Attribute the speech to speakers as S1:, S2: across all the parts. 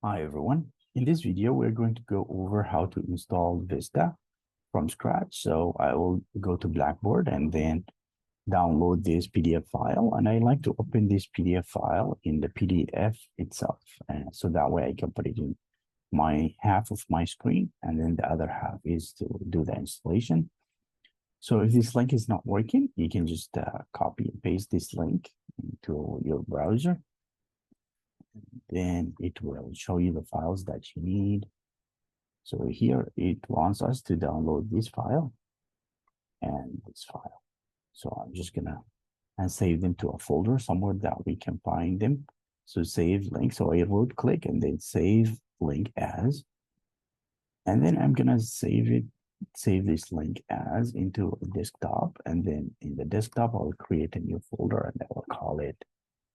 S1: Hi everyone. In this video, we're going to go over how to install VISTA from scratch. So I will go to Blackboard and then download this PDF file. And I like to open this PDF file in the PDF itself. And so that way I can put it in my half of my screen, and then the other half is to do the installation. So if this link is not working, you can just copy and paste this link into your browser. Then it will show you the files that you need. So here it wants us to download this file and this file. So I'm just gonna save them to a folder somewhere that we can find them. So save link. So I right click and then save link as, and then I'm gonna save this link as into a desktop. And then in the desktop, I'll create a new folder and I will call it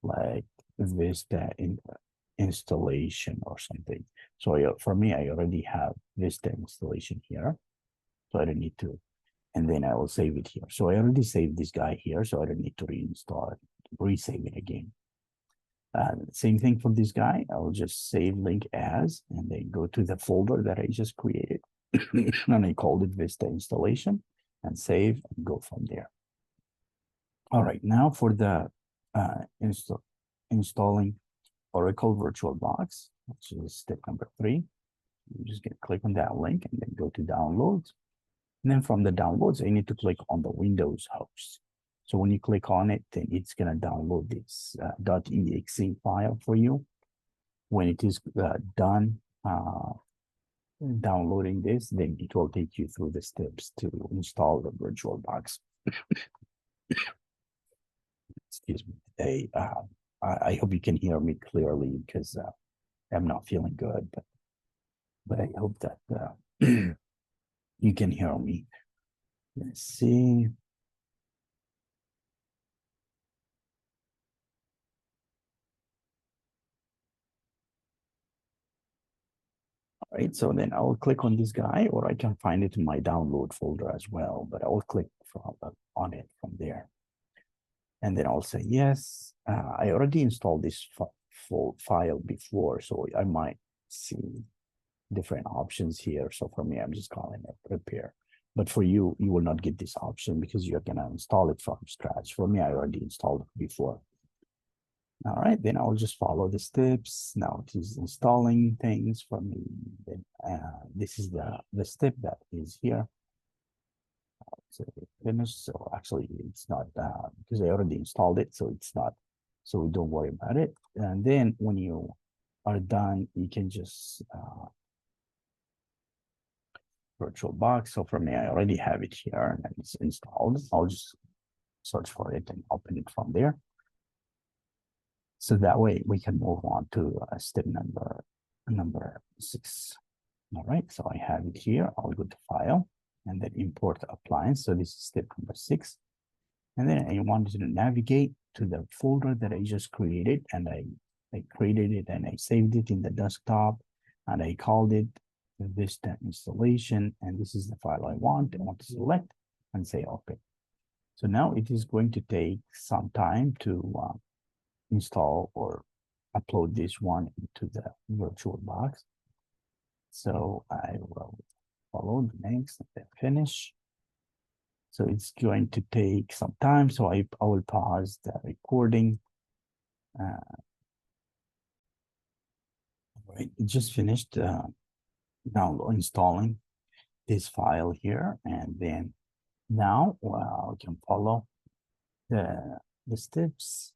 S1: like Vista installation or something. So for me, I already have Vista installation here, so I don't need to. And then I will save it here. So I already saved this guy here, so I don't need to reinstall it, resave it again. Same thing for this guy. I will just save link as, and then go to the folder that I just created. And I called it Vista installation, and save and go from there. All right, now for the installing Oracle VirtualBox, which is step number 3. You just click on that link and then go to downloads. And then from the downloads, I need to click on the Windows host. So when you click on it, then it's going to download this .exe file for you. When it is done downloading this, then it will take you through the steps to install the VirtualBox. Excuse me. Today, I hope you can hear me clearly because I'm not feeling good, but I hope that you can hear me. Let's see. All right, so then I will click on this guy, or I can find it in my download folder as well, but I will click on it from there. And then I'll say yes. I already installed this full file before, so I might see different options here. So for me, I'm just calling it prepare. But for you, you will not get this option because you're gonna install it from scratch. For me, I already installed it before. All right, then I'll just follow the steps. Now it is installing things for me. Then this is the step that is here. So finished. So actually, it's not because I already installed it, so it's not. So don't worry about it. And then when you are done, you can just VirtualBox. So for me, I already have it here and it's installed. I'll just search for it and open it from there. So that way we can move on to step number 6. All right, so I have it here. I'll go to File and then Import Appliance. So this is step number 6. And then I wanted to navigate to the folder that I just created, and I created it and I saved it in the desktop, and I called it Vista installation. And this is the file I want. I want to select and say OK. So now it is going to take some time to install or upload this one into the VirtualBox. So I will follow the next and then finish. So it's going to take some time. So I will pause the recording. Right, it just finished now installing this file here, and then now I can follow the steps.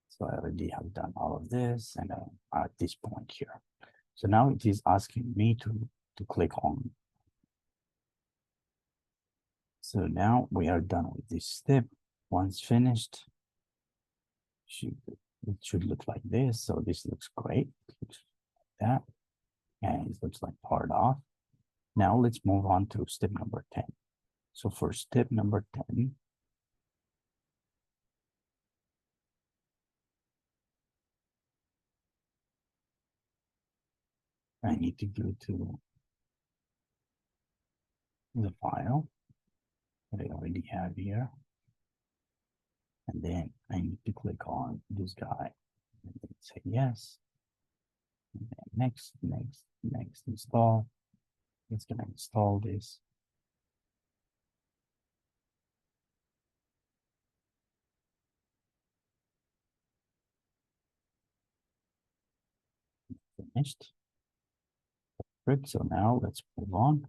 S1: So I already have done all of this, and I'm at this point here. So now it is asking me to click on. So now we are done with this step. Once finished, it should look like this. So this looks great. It looks like that. And it looks like part off. Now let's move on to step number 10. So for step number 10, I need to go to the file that I already have here. And then I need to click on this guy and then say yes. Next, install. It's gonna install this. Finished. Good. So now let's move on.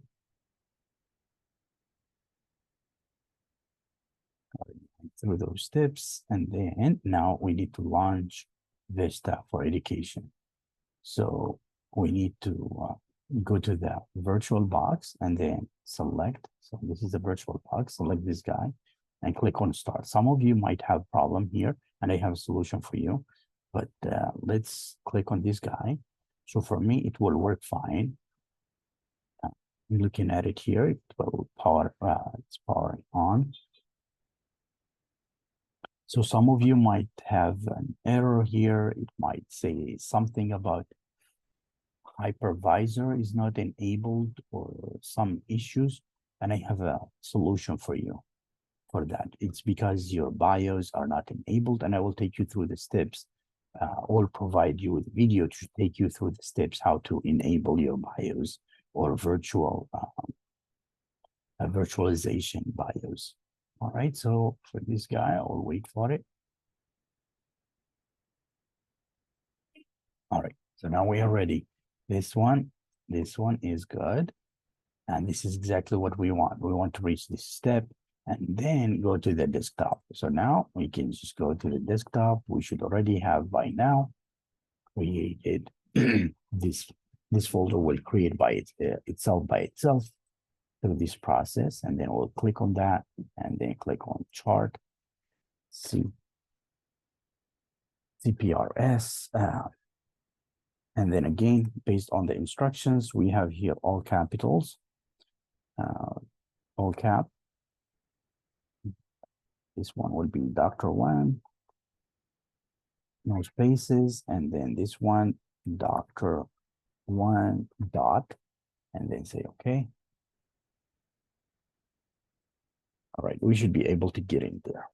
S1: Through those steps, and then now we need to launch VISTA for education. So we need to go to the virtual box and then select. So this is the virtual box. Select this guy and click on start. Some of you might have problem here, and I have a solution for you. But let's click on this guy. So for me, it will work fine. Looking at it here, it will power. It's powering on. So some of you might have an error here. It might say something about hypervisor is not enabled or some issues. And I have a solution for you for that. It's because your BIOS are not enabled, and I will take you through the steps. Or provide you with video to take you through the steps how to enable your BIOS or virtualization BIOS. All right, so for this guy, I'll wait for it. All right, so now we are ready. This one is good. And this is exactly what we want. We want to reach this step and then go to the desktop. So now we can just go to the desktop. We should already have by now created this folder will create by itself through this process. And then we'll click on that and then click on chart, CPRS. And then again, based on the instructions, we have here all capitals, all cap. This one will be Dr. One, no spaces, and then this one, Dr. One dot, and then say okay. All right, we should be able to get in there.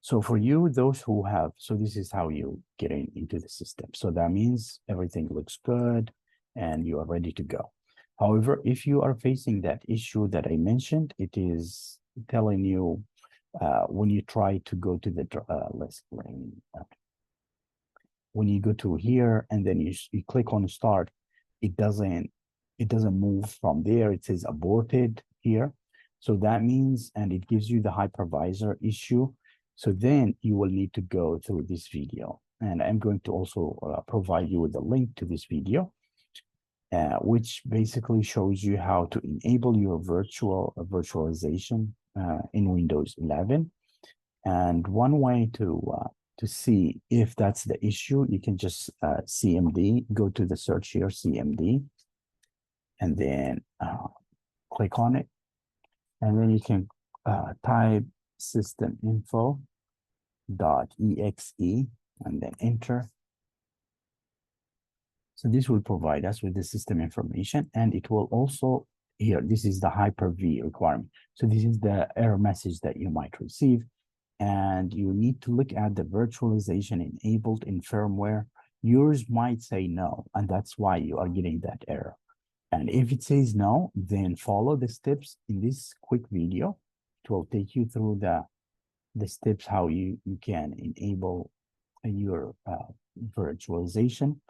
S1: So for you, those who have, so this is how you get into the system. So that means everything looks good and you are ready to go. However, if you are facing that issue that I mentioned, it is telling you when you try to go to the when you go to here and then you click on start, it doesn't move from there. It says aborted here. So that means, and it gives you the hypervisor issue. So then you will need to go through this video. And I'm going to also provide you with a link to this video, which basically shows you how to enable your virtualization in Windows 11. And one way to see if that's the issue, you can just CMD, go to the search here, CMD, and then click on it. And then you can type systeminfo.exe and then enter. So this will provide us with the system information, and it will also, here, this is the Hyper-V requirement. So this is the error message that you might receive, and you need to look at the virtualization enabled in firmware. Yours might say no, and that's why you are getting that error. And if it says no, then follow the steps in this quick video. It will take you through the steps how you can enable your virtualization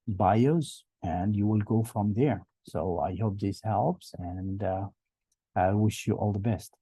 S1: BIOS, and you will go from there. So I hope this helps, and I wish you all the best.